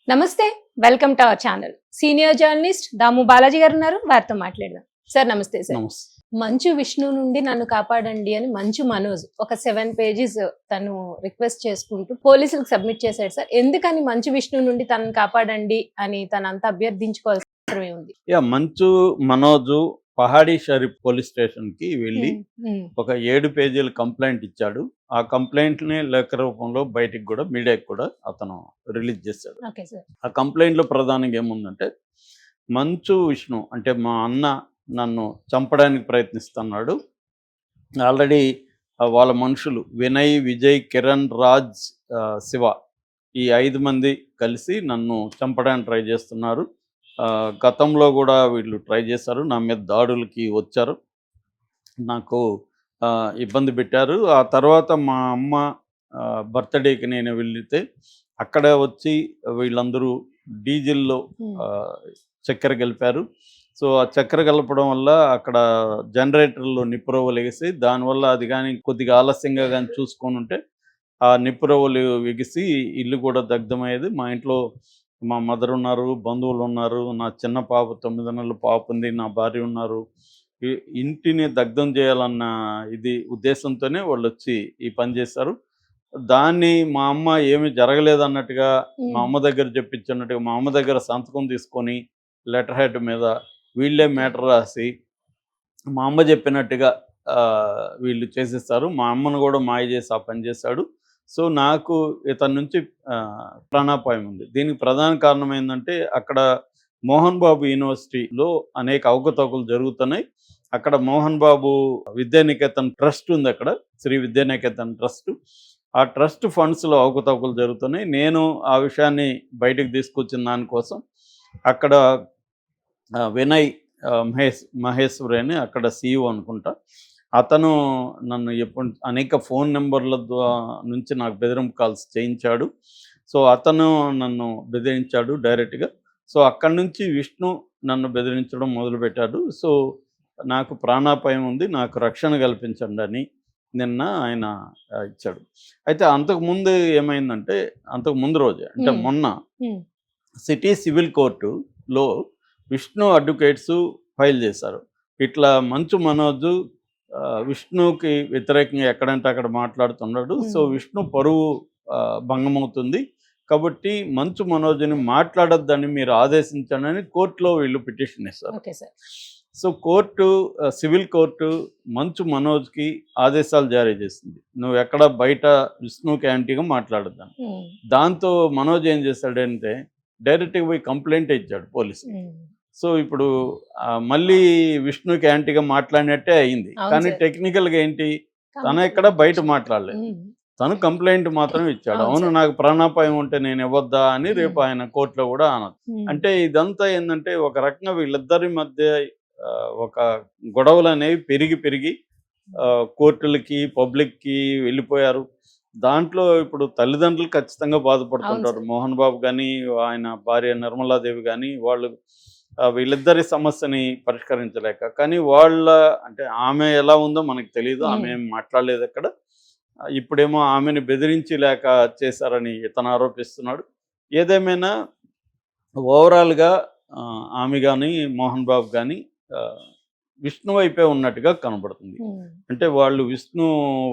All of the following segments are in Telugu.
నమస్తే. Welcome to our channel. Senior journalist Damu Balaji గారు ఉన్నారు. వారితో మాట్లాడదాం. సార్ నమస్తే సార్. నమస్తే. మంచు విష్ణు నుండి నన్ను కాపాడండి అని మంచు మనోజ్ ఒక 7 పేజెస్ తను రిక్వెస్ట్ చేసుకుంటూ పోలీసులకు సబ్మిట్ చేశాడు సార్. ఎందుకని మంచు విష్ణు నుండి తనను కాపాడండి అని తనంత అభ్యర్థించుకోవాల్సిన అవసరం ఉంది? మంచు మనోజు పహాడీ షరీఫ్ పోలీస్ స్టేషన్ కి వెళ్ళి ఒక 7 పేజీల కంప్లైంట్ ఇచ్చాడు. ఆ కంప్లైంట్ ని లేఖ రూపంలో బయటికి కూడా మీడియాకి కూడా అతను రిలీజ్ చేశాడు. ఆ కంప్లైంట్ లో ప్రధానంగా ఏముందంటే, మంచు విష్ణు అంటే మా అన్న నన్ను చంపడానికి ప్రయత్నిస్తున్నాడు. ఆల్రెడీ వాళ్ళ మనుషులు వినయ్, విజయ్, కిరణ్, రాజ్, శివ ఈ 5 మంది కలిసి నన్ను చంపడానికి ట్రై చేస్తున్నారు. గతంలో కూడా వీళ్ళు ట్రై చేశారు, నా మీద దాడులకి వచ్చారు, నాకు ఇబ్బంది పెట్టారు. ఆ తర్వాత మా అమ్మ బర్త్డేకి నేను వెళితే అక్కడ వచ్చి వీళ్ళందరూ డీజిల్లో చక్కెర కలిపారు. సో ఆ చక్కెర కలపడం వల్ల అక్కడ జనరేటర్లో నిప్పురవ్వలు ఎగిసి, దానివల్ల అది కానీ కొద్దిగా ఆలస్యంగా కానీ చూసుకొని ఉంటే ఆ నిప్పురవ్వలు ఎగిసి ఇల్లు కూడా దగ్ధమయ్యేది. మా ఇంట్లో మా మదర్ ఉన్నారు, బంధువులు ఉన్నారు, నా చిన్న పాప 9 నెలల పాప ఉంది, నా భార్య ఉన్నారు. ఇంటిని దగ్ధం చేయాలన్న ఉద్దేశంతోనే వాళ్ళు వచ్చి ఈ పని చేశారు. దాన్ని మా అమ్మ ఏమి జరగలేదన్నట్టుగా మా అమ్మ దగ్గర చెప్పించినట్టుగా మా అమ్మ దగ్గర సంతకం తీసుకొని లెటర్ హెడ్ మీద వీళ్ళే మ్యాటర్ రాసి మా అమ్మ చెప్పినట్టుగా వీళ్ళు చేసేస్తారు. మా అమ్మను కూడా మాయ చేసి ఆ పని చేశాడు. సో నాకు ఇతని నుంచి ప్రాణాపాయం ఉంది. దీనికి ప్రధాన కారణం ఏంటంటే, అక్కడ మోహన్ బాబు యూనివర్సిటీలో అనేక అవకతవకలు జరుగుతున్నాయి. అక్కడ మోహన్ బాబు విద్యానికేతన్ ట్రస్ట్ ఉంది, అక్కడ శ్రీ విద్యానికేతన్ ట్రస్ట్. ఆ ట్రస్ట్ ఫండ్స్లో అవకతవకలు జరుగుతున్నాయి. నేను ఆ విషయాన్ని బయటకు తీసుకొచ్చిన దానికోసం అక్కడ వినయ్ మహేశ్వరి అని అక్కడ CEO అనుకుంటా, అతను నన్ను అనేక ఫోన్ నెంబర్ల నుంచి నాకు బెదిరింపు కాల్స్ చేయించాడు. సో అతను నన్ను బెదిరించాడు డైరెక్ట్గా. సో అక్కడి నుంచి విష్ణు నన్ను బెదిరించడం మొదలుపెట్టాడు. సో నాకు ప్రాణాపాయం ఉంది, నాకు రక్షణ కల్పించండి అని నిన్న ఆయన ఇచ్చాడు. అయితే అంతకుముందు ఏమైందంటే, అంతకుముందు రోజే అంటే మొన్న సిటీ సివిల్ కోర్టులో విష్ణు అడ్వకేట్స్ ఫైల్ చేశారు. ఇట్లా మంచు మనోజు విష్ణుకి వ్యతిరేకంగా ఎక్కడంటే అక్కడ మాట్లాడుతున్నాడు. సో విష్ణు పరువు భంగమవుతుంది కాబట్టి మంచు మనోజ్ని మాట్లాడొద్దని మీరు ఆదేశించండి కోర్టులో వీళ్ళు పిటిషన్ ఇస్తారు. సో సివిల్ కోర్టు మంచు మనోజ్కి ఆదేశాలు జారీ చేసింది, నువ్వు ఎక్కడ బయట విష్ణుకి యాంటీగా మాట్లాడొద్దని. దాంతో మనోజ్ ఏం చేశాడంటే డైరెక్ట్గా పోయి కంప్లైంట్ ఇచ్చాడు పోలీసు. సో ఇప్పుడు మళ్ళీ విష్ణుకి యాంటీగా మాట్లాడినట్టే అయింది. కానీ టెక్నికల్గా ఏంటి, తను ఎక్కడ బయట మాట్లాడలేదు, తను కంప్లైంట్ మాత్రం ఇచ్చాడు. అవును నాకు ప్రాణాపాయం ఉంటే నేను ఇవ్వద్దా అని రేపు ఆయన కోర్టులో కూడా అనదు. అంటే ఇదంతా ఏంటంటే, ఒక రకంగా వీళ్ళిద్దరి మధ్య ఒక గొడవలు అనేవి పెరిగి కోర్టులకి పబ్లిక్కి వెళ్ళిపోయారు. దాంట్లో ఇప్పుడు తల్లిదండ్రులు ఖచ్చితంగా బాధపడుతుంటారు. మోహన్ బాబు కానీ ఆయన భార్య నిర్మలాదేవి కానీ వీళ్ళిద్దరి సమస్యని పరిష్కరించలేక. కానీ అంటే ఆమె ఎలా ఉందో మనకు తెలియదు, ఆమె ఏం మాట్లాడలేదు అక్కడ. ఇప్పుడేమో ఆమెను బెదిరించి లేక చేశారని ఇతను ఆరోపిస్తున్నాడు. ఏదేమైనా ఓవరాల్గా ఆమె కానీ మోహన్ బాబు కానీ విష్ణు వైపే ఉన్నట్టుగా కనబడుతుంది. అంటే వాళ్ళు విష్ణు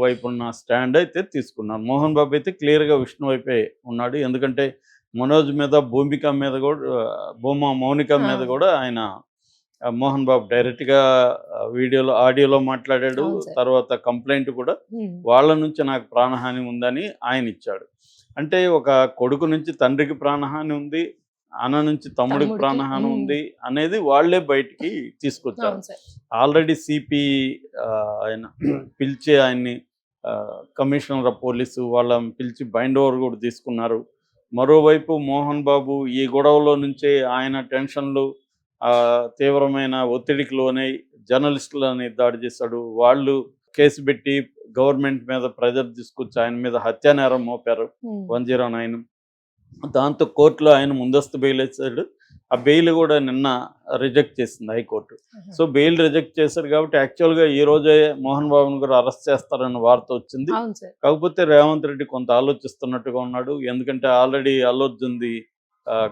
వైపు ఉన్న స్టాండ్ అయితే తీసుకున్నారు. మోహన్ బాబు అయితే క్లియర్గా విష్ణు వైపే ఉన్నాడు. ఎందుకంటే మనోజ్ మీద మౌనిక మీద కూడా ఆయన మోహన్ బాబు డైరెక్ట్గా ఆడియోలో మాట్లాడాడు. తర్వాత కంప్లైంట్ కూడా వాళ్ళ నుంచి నాకు ప్రాణహాని ఉందని ఆయన ఇచ్చాడు. అంటే ఒక కొడుకు నుంచి తండ్రికి ప్రాణహాని ఉంది, అన్న నుంచి తమ్ముడికి ప్రాణహాని ఉంది అనేది వాళ్లే బయటికి తీసుకొచ్చారు. ఆల్రెడీ సిపి ఆయన పిలిచి ఆయన్ని కమిషనర్ ఆఫ్ పోలీసు వాళ్ళని పిలిచి బైండ్ ఓవర్ కూడా తీసుకున్నారు. మరోవైపు మోహన్ బాబు ఈ గొడవలో నుంచే ఆయన టెన్షన్లు తీవ్రమైన ఒత్తిడికి లోనై జర్నలిస్టులని దాడి చేశాడు. వాళ్ళు కేసు పెట్టి గవర్నమెంట్ మీద ప్రెజర్ తీసుకొచ్చి ఆయన మీద హత్యానేరం మోపారు 109. దాంతో కోర్టులో ఆయన ముందస్తు బెయిల్ వేశాడు. ఆ బెయిల్ కూడా నిన్న రిజెక్ట్ చేసింది హైకోర్టు. సో బెయిల్ రిజెక్ట్ చేశారు కాబట్టి యాక్చువల్గా ఈ రోజే మోహన్ బాబుని కూడా అరెస్ట్ చేస్తారన్న వార్త వచ్చింది. కాకపోతే రేవంత్ రెడ్డి కొంత ఆలోచిస్తున్నట్టుగా ఉన్నాడు. ఎందుకంటే ఆల్రెడీ అల్లు అర్జున్ది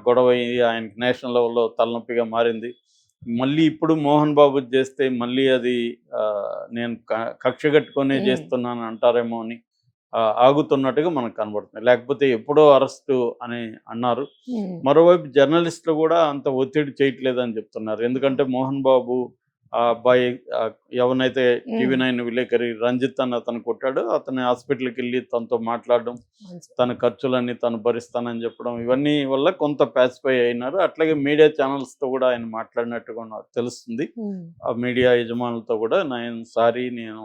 గొడవ అయ్యి ఆయనకి నేషనల్ లెవెల్లో తలనొప్పిగా మారింది. మళ్ళీ ఇప్పుడు మోహన్ బాబు చేస్తే మళ్ళీ అది నేను కక్ష కట్టుకొనే చేస్తున్నాను అంటారేమో అని ఆగుతున్నట్టుగా మనకు కనబడుతుంది. లేకపోతే ఎప్పుడో అరెస్టు అని అన్నారు. మరోవైపు జర్నలిస్టులు కూడా అంత ఒత్తిడి చేయట్లేదని చెప్తున్నారు. ఎందుకంటే మోహన్ బాబు ఆ అబ్బాయి ఎవరినైతే టీవీ9 విలేకరి రంజిత్ అని అతను కొట్టాడో అతని హాస్పిటల్కి వెళ్ళి తనతో మాట్లాడడం, తన ఖర్చులన్నీ తను భరిస్తానని చెప్పడం, ఇవన్నీ వల్ల కొంత ప్యాసిఫై అయినారు. అట్లాగే మీడియా ఛానల్స్తో కూడా ఆయన మాట్లాడినట్టుగా నాకు తెలుస్తుంది. ఆ మీడియా యజమానులతో కూడా నేను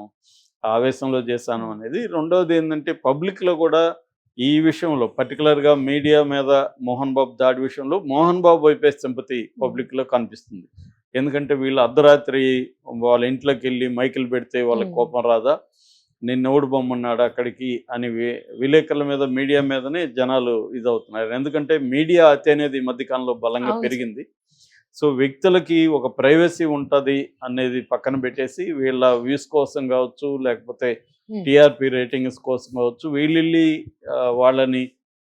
ఆవేశంలో చేశాను అనేది. రెండవది ఏంటంటే పబ్లిక్లో కూడా ఈ విషయంలో పర్టికులర్గా మీడియా మీద మోహన్ బాబు దాడి విషయంలో మోహన్ బాబు వైపే సింపతి పబ్లిక్లో కనిపిస్తుంది. ఎందుకంటే వీళ్ళు అర్ధరాత్రి వాళ్ళ ఇంట్లోకి వెళ్ళి మైకులు పెడితే వాళ్ళకి కోపం రాదా, నిన్నెవడు బొమ్మన్నాడు అక్కడికి అని విలేకరుల మీద మీడియా మీదనే జనాలు ఇదవుతున్నారు. ఎందుకంటే మీడియా అతి అనేది ఈ మధ్యకాలంలో బలంగా పెరిగింది. సో వ్యక్తులకి ఒక ప్రైవసీ ఉంటుంది అనేది పక్కన పెట్టేసి వీళ్ళ వ్యూస్ కోసం కావచ్చు, లేకపోతే టీఆర్పీ రేటింగ్స్ కోసం కావచ్చు, వీళ్ళి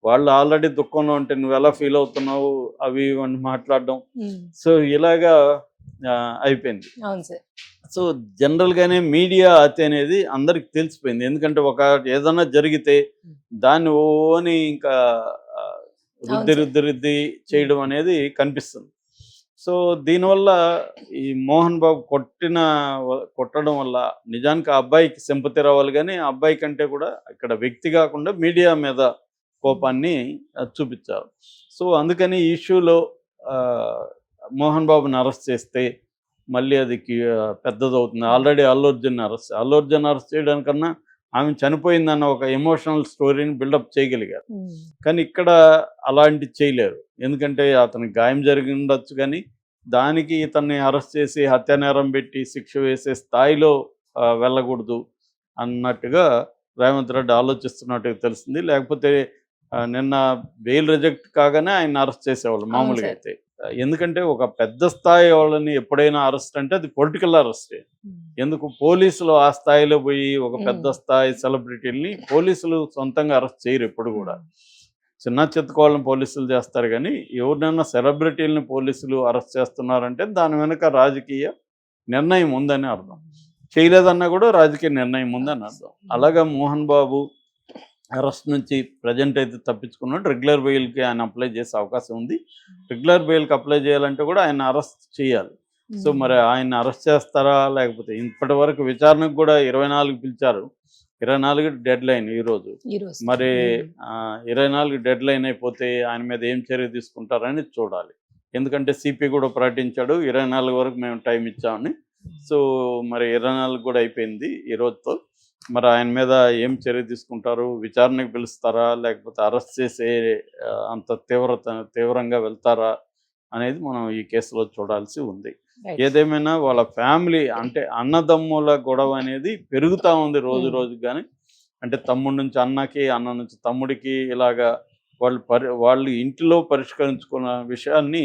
వాళ్ళు ఆల్రెడీ దుఃఖంలో ఉంటే నువ్వు ఎలా ఫీల్ అవుతున్నావు అవి ఇవన్నీ మాట్లాడడం. సో ఇలాగా అయిపోయింది. సో జనరల్గానే మీడియా అతి అనేది అందరికి తెలిసిపోయింది. ఎందుకంటే ఏదైనా జరిగితే దాన్ని ఓని ఇంకా రుద్ది చేయడం అనేది కనిపిస్తుంది. సో దీనివల్ల ఈ మోహన్ బాబు కొట్టడం వల్ల నిజానికి ఆ అబ్బాయికి సింపతి రావాలి, కానీ ఆ అబ్బాయి కంటే కూడా ఇక్కడ వ్యక్తి కాకుండా మీడియా మీద కోపాన్ని చూపించారు. సో అందుకని ఈ ఇష్యూలో మోహన్ బాబుని అరెస్ట్ చేస్తే మళ్ళీ అది పెద్దదవుతుంది. ఆల్రెడీ అల్లు అర్జున్ అరెస్ట్ చేయడానికన్నా ఆమె చనిపోయిందన్న ఒక ఎమోషనల్ స్టోరీని బిల్డప్ చేయగలిగారు. కానీ ఇక్కడ అలాంటి చేయలేరు. ఎందుకంటే అతనికి గాయం జరిగి ఉండొచ్చు, కానీ దానికి ఇతన్ని అరెస్ట్ చేసి హత్యానేరం పెట్టి శిక్ష వేసే స్థాయిలో వెళ్ళకూడదు అన్నట్టుగా రేవంత్ రెడ్డి ఆలోచిస్తున్నట్టుగా తెలిసింది. లేకపోతే నిన్న బెయిల్ రిజెక్ట్ కాగానే ఆయన అరెస్ట్ చేసేవాళ్ళు మామూలుగా అయితే. ఎందుకంటే ఒక పెద్ద స్థాయి వాళ్ళని ఎప్పుడైనా అరెస్ట్ అంటే అది పొలిటికల్ అరెస్టే. ఎందుకు పోలీసులు ఆ స్థాయిలో పోయి ఒక పెద్ద స్థాయి సెలబ్రిటీలని పోలీసులు సొంతంగా అరెస్ట్ చేయరు ఎప్పుడు కూడా. చిన్న చిత్తకోళ్ళని పోలీసులు చేస్తారు, కానీ ఎవరినైనా సెలబ్రిటీలని పోలీసులు అరెస్ట్ చేస్తున్నారంటే దాని వెనుక రాజకీయ నిర్ణయం ఉందని అర్థం. చేయలేదన్నా కూడా రాజకీయ నిర్ణయం ఉందని అర్థం. అలాగా మోహన్ బాబు అరెస్ట్ నుంచి ప్రజెంట్ అయితే తప్పించుకున్నాడు. రెగ్యులర్ బెయిల్కి ఆయన అప్లై చేసే అవకాశం ఉంది. రెగ్యులర్ బెయిల్కి అప్లై చేయాలంటే కూడా ఆయన అరెస్ట్ చేయాలి. సో మరి ఆయన అరెస్ట్ చేస్తారా, లేకపోతే ఇప్పటి వరకు విచారణకు కూడా 24 పిలిచారు. 24 డెడ్ లైన్ ఈరోజు. మరి 24 డెడ్ లైన్ అయిపోతే ఆయన మీద ఏం చర్య తీసుకుంటారని చూడాలి. ఎందుకంటే సిపి కూడా ప్రకటించాడు 24 వరకు మేము టైం ఇచ్చామని. సో మరి 24 కూడా అయిపోయింది ఈ రోజుతో. మరి ఆయన మీద ఏం చర్య తీసుకుంటారు, విచారణకు పిలుస్తారా, లేకపోతే అరెస్ట్ చేసే అంత తీవ్రంగా వెళ్తారా అనేది మనం ఈ కేసులో చూడాల్సి ఉంది. ఏదేమైనా వాళ్ళ ఫ్యామిలీ అంటే అన్నదమ్ముల గొడవ అనేది పెరుగుతూ ఉంది రోజు రోజుకి. కానీ అంటే తమ్ముడి నుంచి అన్నకి, అన్న నుంచి తమ్ముడికి ఇలాగా వాళ్ళు ఇంటిలో పరిష్కరించుకున్న విషయాన్ని